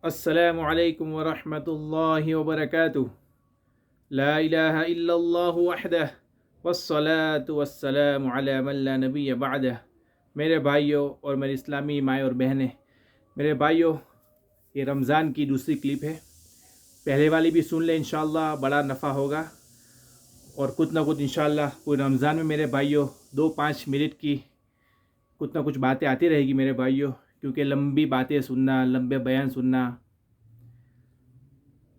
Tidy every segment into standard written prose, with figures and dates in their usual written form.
السلام علیکم ورحمۃ اللہ وبرکاتہ۔ لا الہ الا اللہ وحدہ والصلاة والسلام علی من لا نبی بعدہ۔ میرے بھائیوں اور میری اسلامی مائیں اور بہنیں، میرے بھائیوں، یہ رمضان کی دوسری کلپ ہے۔ پہلے والی بھی سن لیں، انشاءاللہ بڑا نفع ہوگا، اور کچھ نہ کچھ انشاءاللہ پورے رمضان میں میرے بھائیوں 2-5 منٹ کی کچھ نہ کچھ باتیں آتی رہے گی میرے بھائیوں، کیونکہ لمبی باتیں سننا، لمبے بیان سننا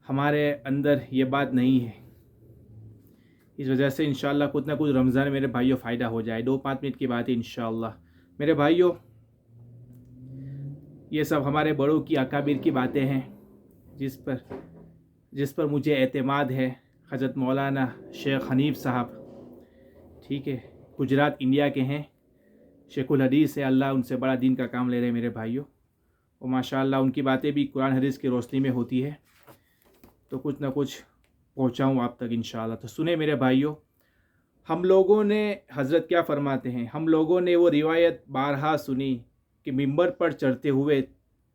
ہمارے اندر یہ بات نہیں ہے۔ اس وجہ سے انشاءاللہ کچھ نہ کچھ رمضان میرے بھائیوں فائدہ ہو جائے۔ 2-5 منٹ کی باتیں انشاءاللہ میرے بھائیوں، یہ سب ہمارے بڑوں کی اکابر کی باتیں ہیں، جس پر مجھے اعتماد ہے۔ حضرت مولانا شیخ حنیف صاحب، ٹھیک ہے، گجرات انڈیا کے ہیں، شیخ الحدیث ہے، اللہ ان سے بڑا دین کا کام لے رہے ہیں میرے بھائیوں، اور ماشاءاللہ ان کی باتیں بھی قرآن حدیث کی روشنی میں ہوتی ہے، تو کچھ نہ کچھ پہنچاؤں آپ تک انشاءاللہ۔ تو سنیں میرے بھائیوں، ہم لوگوں نے حضرت کیا فرماتے ہیں، ہم لوگوں نے وہ روایت بارہا سنی کہ ممبر پر چڑھتے ہوئے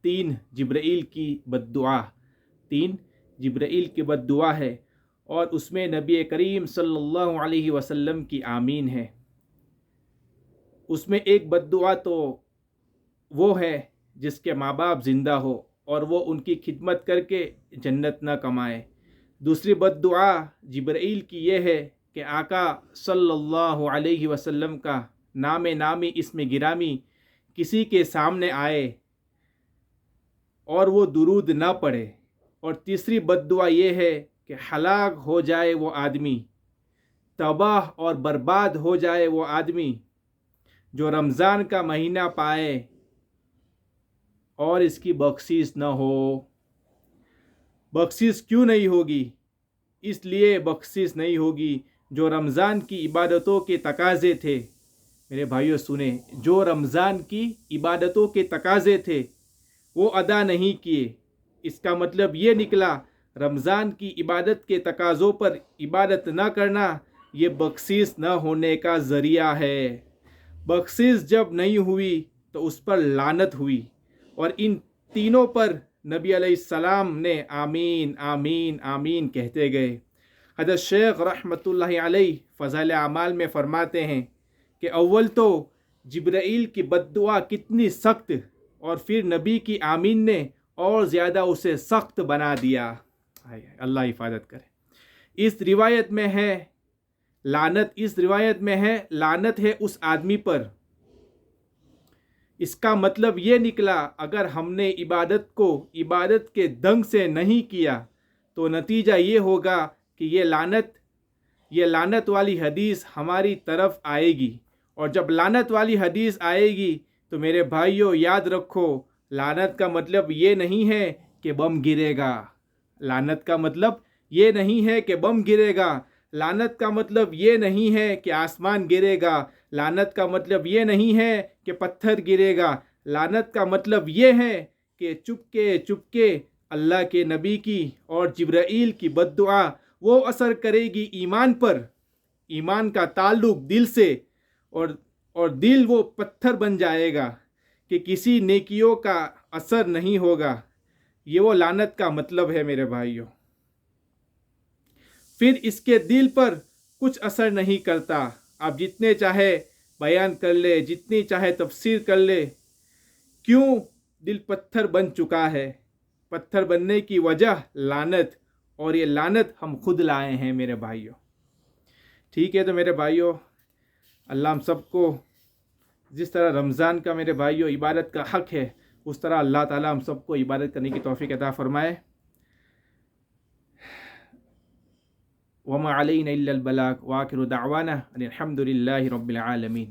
3 جبرائیل کی بد دعا ہے، اور اس میں نبی کریم صلی اللہ علیہ وسلم کی آمین ہے۔ اس میں ایک بد دعا تو وہ ہے جس کے ماں باپ زندہ ہو اور وہ ان کی خدمت کر کے جنت نہ کمائے۔ دوسری بد دعا جبرائیل کی یہ ہے کہ آقا صلی اللہ علیہ وسلم کا نام نامی اسم گرامی کسی کے سامنے آئے اور وہ درود نہ پڑھے۔ اور تیسری بد دعا یہ ہے کہ ہلاک ہو جائے وہ آدمی، تباہ اور برباد ہو جائے وہ آدمی جو رمضان کا مہینہ پائے اور اس کی بخشش نہ ہو۔ بخشش کیوں نہیں ہوگی؟ اس لیے بخشش نہیں ہوگی جو رمضان کی عبادتوں کے تقاضے تھے۔ میرے بھائیوں سنیں، جو رمضان کی عبادتوں کے تقاضے تھے وہ ادا نہیں کیے، اس کا مطلب یہ نکلا رمضان کی عبادت کے تقاضوں پر عبادت نہ کرنا یہ بخشش نہ ہونے کا ذریعہ ہے۔ بخشش جب نہیں ہوئی تو اس پر لعنت ہوئی، اور ان تینوں پر نبی علیہ السلام نے آمین آمین آمین کہتے گئے۔ حضرت شیخ رحمۃ اللہ علیہ فضائل اعمال میں فرماتے ہیں کہ اول تو جبرائیل کی بد دعا کتنی سخت، اور پھر نبی کی آمین نے اور زیادہ اسے سخت بنا دیا۔ اللہ حفاظت کرے۔ اس روایت میں ہے لعنت ہے اس آدمی پر۔ اس کا مطلب یہ نکلا اگر ہم نے عبادت کو عبادت کے ڈھنگ سے نہیں کیا تو نتیجہ یہ ہوگا کہ یہ لعنت والی حدیث ہماری طرف آئے گی، اور جب لعنت والی حدیث آئے گی تو میرے بھائیوں یاد رکھو، لعنت کا مطلب یہ نہیں ہے کہ بم گرے گا۔ لعنت کا مطلب یہ نہیں ہے کہ بم گرے گا۔ لعنت کا مطلب یہ نہیں ہے کہ آسمان گرے گا۔ لعنت کا مطلب یہ نہیں ہے کہ پتھر گرے گا۔ لعنت کا مطلب یہ ہے کہ چپکے اللہ کے نبی کی اور جبرائیل کی بد دعا وہ اثر کرے گی ایمان پر، ایمان کا تعلق دل سے، اور دل وہ پتھر بن جائے گا کہ کسی نیکیوں کا اثر نہیں ہوگا۔ یہ وہ لعنت کا مطلب ہے میرے بھائیوں۔ پھر اس کے دل پر کچھ اثر نہیں کرتا، آپ جتنے چاہے بیان کر لے، جتنی چاہے تفسیر کر لے، کیوں؟ دل پتھر بن چکا ہے۔ پتھر بننے کی وجہ لعنت، اور یہ لعنت ہم خود لائے ہیں میرے بھائیوں۔ ٹھیک ہے، تو میرے بھائیوں، اللہ ہم سب کو جس طرح رمضان کا میرے بھائیوں عبادت کا حق ہے، اس طرح اللہ تعالیٰ ہم سب کو عبادت کرنے کی توفیق عطا فرمائے۔ وما علینا الا البلاغ، وآخر دعوانا ان الحمد للہ رب العالمین۔